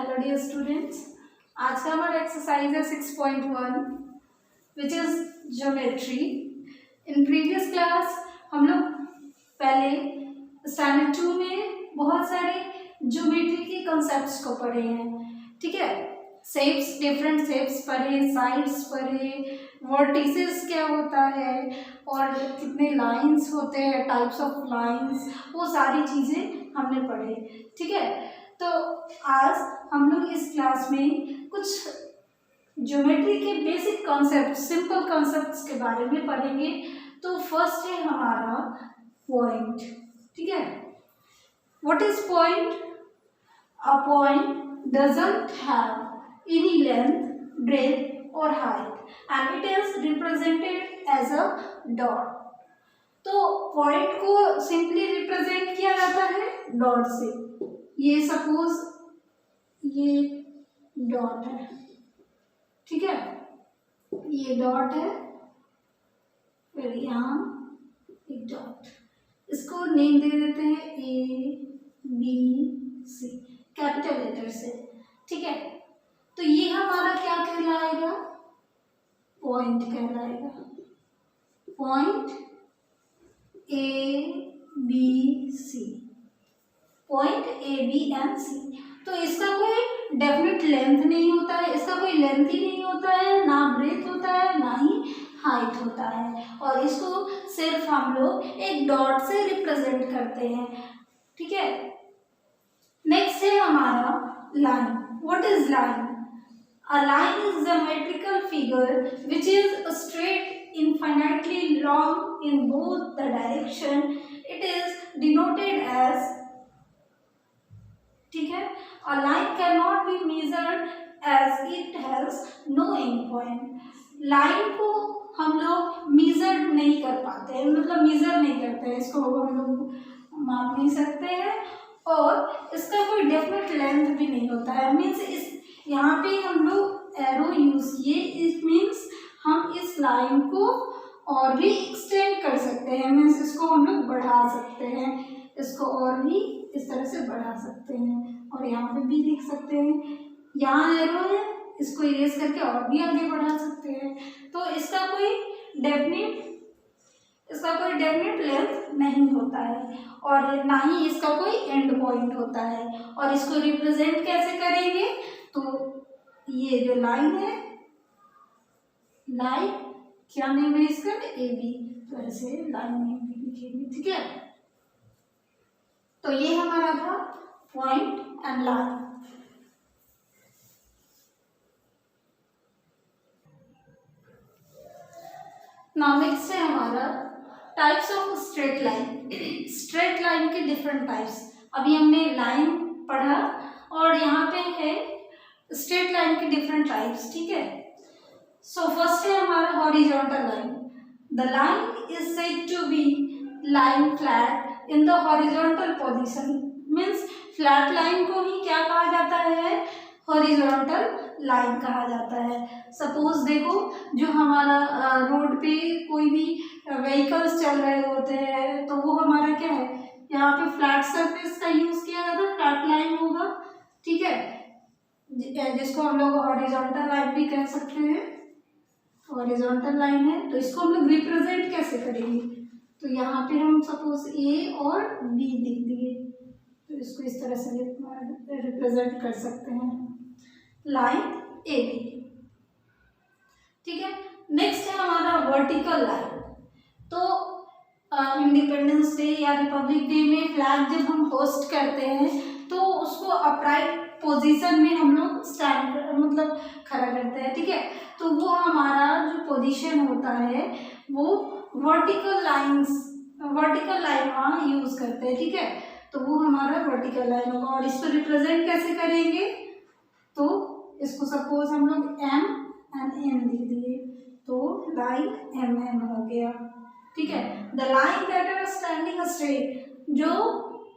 Hello dear students, आज का हमारा एक्सरसाइज है 6.1 which is geometry. In previous class हम लोग पहले स्टैंडर्ड 2 में बहुत सारे ज्योमेट्री के कॉन्सेप्ट्स को पढ़े हैं। ठीक है, शेप्स, डिफरेंट शेप्स पढ़े, साइड्स पढ़े, वर्टिसेस क्या होता है और कितने लाइंस होते हैं, टाइप्स ऑफ लाइंस, वो सारी चीज़ें हमने पढ़े। ठीक है, तो आज हम लोग इस क्लास में कुछ ज्योमेट्री के बेसिक कॉन्सेप्ट, सिंपल कॉन्सेप्ट्स के बारे में पढ़ेंगे। तो फर्स्ट है हमारा पॉइंट। ठीक है, what is point? A point doesn't have any length, breadth और height and it is represented as a dot. तो पॉइंट को सिंपली रिप्रेजेंट किया जाता है डॉट से। ये सपोज ये डॉट है, ठीक है, ये डॉट है, फिर यहाँ एक डॉट, इसको नेम दे देते हैं ABC, कैपिटल लेटर से। ठीक है, तो ये हमारा क्या कहलाएगा? पॉइंट कहलाएगा। Point ABC, point ABC। तो इसका कोई डेफिनेट लेंथ नहीं होता है, इसका कोई लेंथ ही नहीं होता है, ना ब्रेथ होता है, ना ही हाइट होता है, और इसको सिर्फ हम लोग एक डॉट से रिप्रेजेंट करते हैं। ठीक है, नेक्स्ट है हमारा line. What is line? A line is geometrical figure which is straight infinitely long in both the direction. It is denoted as, ठीक है, a line cannot be measured as it has no end point. Line को हम लोग major नहीं कर पाते हैं, मतलब मेजर नहीं करते हैं, इसको हम लोग माप नहीं सकते हैं, और इसका कोई डेफिनेट लेंथ भी नहीं होता है। मीन्स इस यहाँ पे हम लोग एरो यूज किए, इट मीन्स हम इस लाइन को और भी एक्सटेंड कर सकते हैं, मीन्स इसको हम लोग बढ़ा सकते हैं, इसको और भी इस तरह से बढ़ा सकते हैं, और यहाँ पे भी लिख सकते हैं। यहाँ एरो है, इसको इरेज करके और भी आगे बढ़ा सकते हैं। तो इसका कोई डेफिनेट लेंथ नहीं होता है, और ना ही इसका कोई एंड पॉइंट होता है। और इसको रिप्रेजेंट कैसे करेंगे? तो ये जो लाइन है, लाइन क्या नेम है इसका? AB, तो ऐसे लाइन नेम भी लिखेंगे। ठीक है, तो ये हमारा था point and line. Now next है हमारा types of straight line. Straight line के डिफरेंट टाइप्स। अभी हमने लाइन पढ़ा और यहाँ पे है स्ट्रेट लाइन के डिफरेंट टाइप्स। ठीक है, सो फर्स्ट है हमारा horizontal line. The line is said to be line flat in the horizontal position. Means flat line को ही क्या कहा जाता है? हॉरिजॉन्टल लाइन कहा जाता है। सपोज देखो, जो हमारा रोड पे कोई भी व्हीकल्स चल रहे होते हैं, तो वो हमारा क्या है, यहाँ पे फ्लैट सरफेस का यूज किया जाता है, फ्लैट लाइन होगा। ठीक है, जिसको हम लोग हॉरिजॉन्टल लाइन भी कह सकते हैं। हॉरिजॉन्टल लाइन है, तो इसको हम लोग रिप्रेजेंट कैसे करेंगे? तो यहाँ पे हम सपोज A और B लिख दिए, तो इसको इस तरह से रिप्रेजेंट कर सकते हैं, लाइन AB। ठीक है, नेक्स्ट है हमारा वर्टिकल लाइन। तो इंडिपेंडेंस डे या रिपब्लिक डे में फ्लैग जब हम होस्ट करते हैं, तो उसको अपराइट पोजीशन में हम लोग स्टैंड मतलब खड़ा करते हैं। ठीक है, तो वो हमारा जो पोजीशन होता है वो वर्टिकल लाइन वहाँ यूज करते हैं। ठीक है, तो वो हमारा वर्टिकल लाइन होगा। और इसको रिप्रेजेंट कैसे करेंगे? तो इसको सपोज हम लोग M एंड N लिख दिए, तो लाइन MM हो गया। ठीक है, the line that are standing straight, जो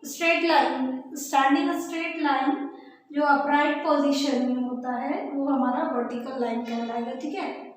straight line, standing straight line जो अपराइट पोजीशन में होता है, वो हमारा वर्टिकल लाइन कहलाएगा। ठीक है,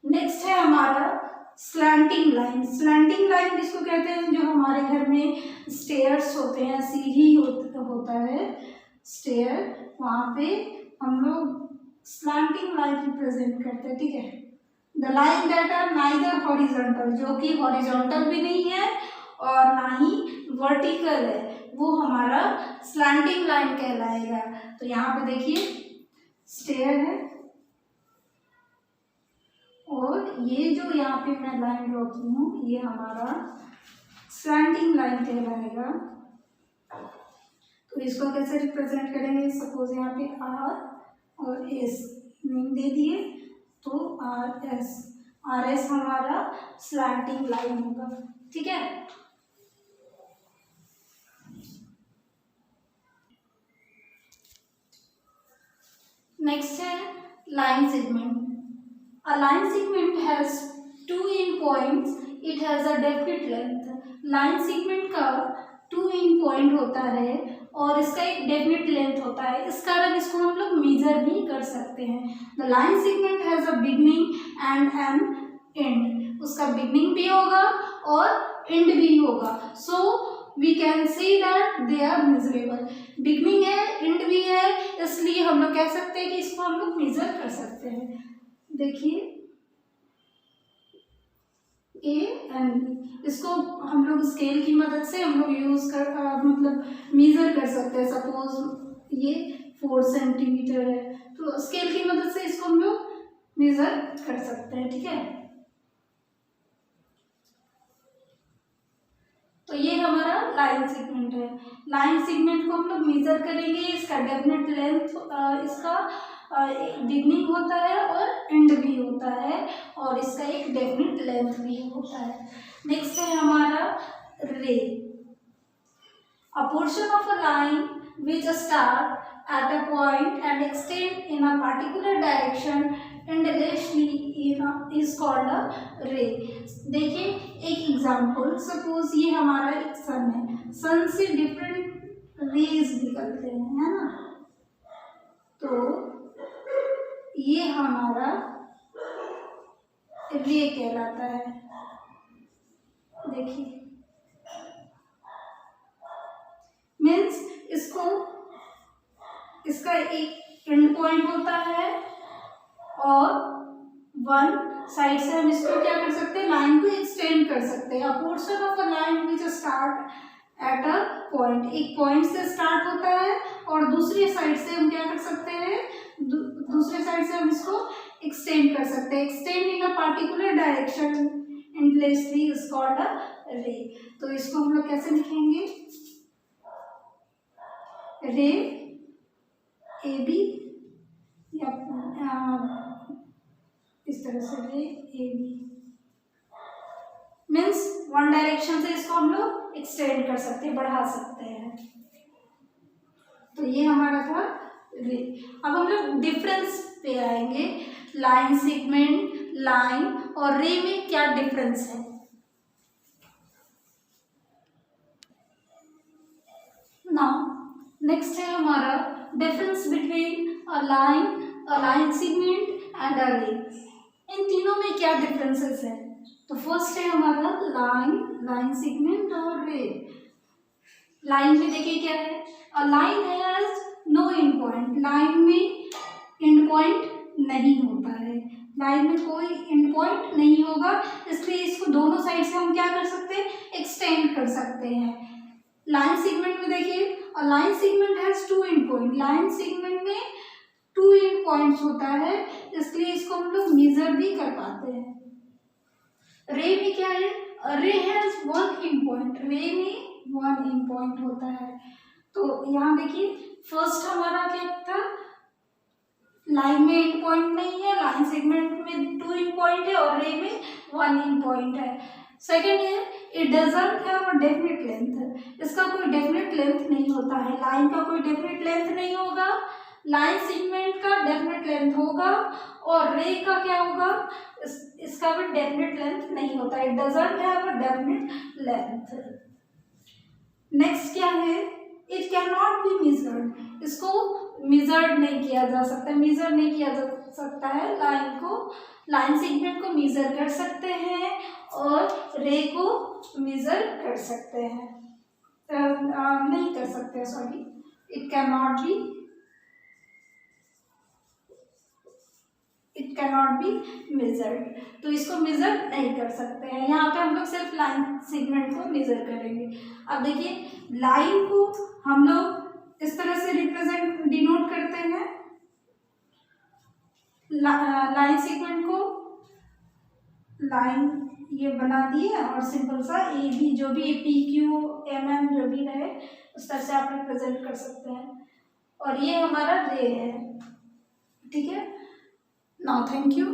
नेक्स्ट है हमारा स्लैंटिंग लाइन। स्लैंटिंग लाइन किसको कहते हैं? जो हमारे घर में स्टेयर्स होते हैं, सीढ़ी होता है, स्टेयर, वहाँ पे हम लोग स्लैंटिंग लाइन रिप्रेजेंट करते हैं, ठीक है। The line that are neither horizontal, जो कि हॉरिजॉन्टल भी नहीं है और ना ही वर्टिकल है, वो हमारा स्लैंटिंग लाइन कहलाएगा। तो यहाँ पे देखिए स्टेयर है और ये जो यहाँ पे मैं लाइन ड्रॉ की हूँ ये हमारा स्लैंटिंग लाइन कहलाएगा। तो इसको कैसे रिप्रेजेंट करेंगे, सपोज यहाँ पे आर और एस नेम दे दिए, तो आर एस हमारा स्लैंटिंग लाइन होगा, ठीक है। नेक्स्ट है line segment. A line segment has two end points. It has a definite length. Line segment का 2 end point होता है और इसका एक डेफिनेट लेंथ होता है, इस कारण इसको हम लोग मेजर भी कर सकते हैं। The line segment has a beginning and an end, उसका बिगनिंग भी होगा और एंड भी होगा। So we can see that they are measurable. Beginning है, एंड भी है, इसलिए हम लोग कह सकते हैं कि इसको हम लोग मेजर कर सकते हैं। देखिए ए एंड बी, इसको हम लोग स्केल की मदद से हम लोग यूज कर मतलब मेजर कर सकते हैं। सपोज ये 4 सेंटीमीटर है, तो स्केल की मदद से इसको हम लोग मेजर कर सकते हैं, ठीक है। तो ये हमारा लाइन सेगमेंट है। लाइन सेगमेंट को हम लोग मेजर करेंगे, इसका डेफिनेट लेंथ, इसका बिगनिंग होता है और एंड भी होता है और इसका एक डेफिनेट लेंथ भी होता है। नेक्स्ट है हमारा रे। अ portion of a line which start at a point and extend in a particular direction endlessly is called a ray। देखिए एक एग्जाम्पल, सपोज ये हमारा एक सन है, सन से डिफरेंट रेज निकलते हैं, है ना। तो ये हमारा रे कहलाता है। देखिए मीन्स इसका एक एंड पॉइंट होता है और वन साइड से हम इसको क्या कर सकते हैं, लाइन को एक्सटेंड कर सकते हैं। अ portion of a line which start at a point, एक पॉइंट से स्टार्ट होता है और दूसरी साइड से हम क्या कर सकते हैं, दूसरे साइड से हम इसको एक्सटेंड कर सकते हैं। Extend in a particular direction endlessly is called a रे। तो इसको हम लोग कैसे लिखेंगे, रे ए बी या इस तरह से ray A B means one direction से इसको हम लोग एक्सटेंड कर सकते हैं, बढ़ा सकते हैं। तो ये हमारा था रे। अब हम लोग डिफरेंस पे आएंगे। लाइन सेगमेंट, लाइन और रे में क्या डिफरेंस है। नाउ नेक्स्ट है हमारा difference between a line segment and अ रे। इन तीनों में क्या डिफरेंसेस है। तो फर्स्ट है हमारा लाइन सेगमेंट और रे। लाइन में देखिए क्या है, a line has no end point, line में एंड पॉइंट नहीं होता है, लाइन में कोई एंड पॉइंट नहीं होगा, इसलिए इसको दोनों साइड से हम क्या कर सकते हैं, एक्सटेंड कर सकते हैं। लाइन सेगमेंट में देखिए, a line segment has 2 and point, line segment में 2 एंड पॉइंट्स होता है, इसलिए इसको हम लोग मेजर भी कर पाते हैं। रे में क्या है, रे हैज 1 एंड पॉइंट, रे में 1 एंड पॉइंट होता है। तो यहाँ देखिए फर्स्ट हमारा क्या था, लाइन में एंड पॉइंट नहीं है, लाइन सेगमेंट में 2 एंड पॉइंट है और रे में 1 एंड पॉइंट है। सेकेंड है, it doesn't have a definite length, इसका कोई डेफिनेट लेंथ नहीं होता है, लाइन का कोई डेफिनेट लेंथ नहीं होगा, लाइन सेगमेंट का डेफिनेट लेंथ होगा और रे का क्या होगा, इसका भी डेफिनेट लेंथ नहीं होता, it doesn't have a definite length. Next क्या है, it can not be measured, इसको मेजर्ड नहीं किया जा सकता, मेजर नहीं किया जा सकता है। लाइन को, लाइन सेगमेंट को मेजर कर सकते हैं और रे को मेजर कर सकते हैं, नहीं कर सकते, sorry, it can not be, it can not be measured. तो इसको मेजर नहीं कर सकते हैं। यहाँ पे हम लोग सिर्फ लाइन सेगमेंट को मेजर करेंगे। अब देखिए लाइन को हम लोग इस तरह से रिप्रेजेंट डिनोट करते हैं। लाइन सेगमेंट को लाइन ये बना दिए और सिंपल सा ए बी जो भी पी क्यू एम एन जो भी रहे उस तरह से आप रिप्रेजेंट कर सकते हैं। और ये हमारा रे है, ठीक है। Now thank you.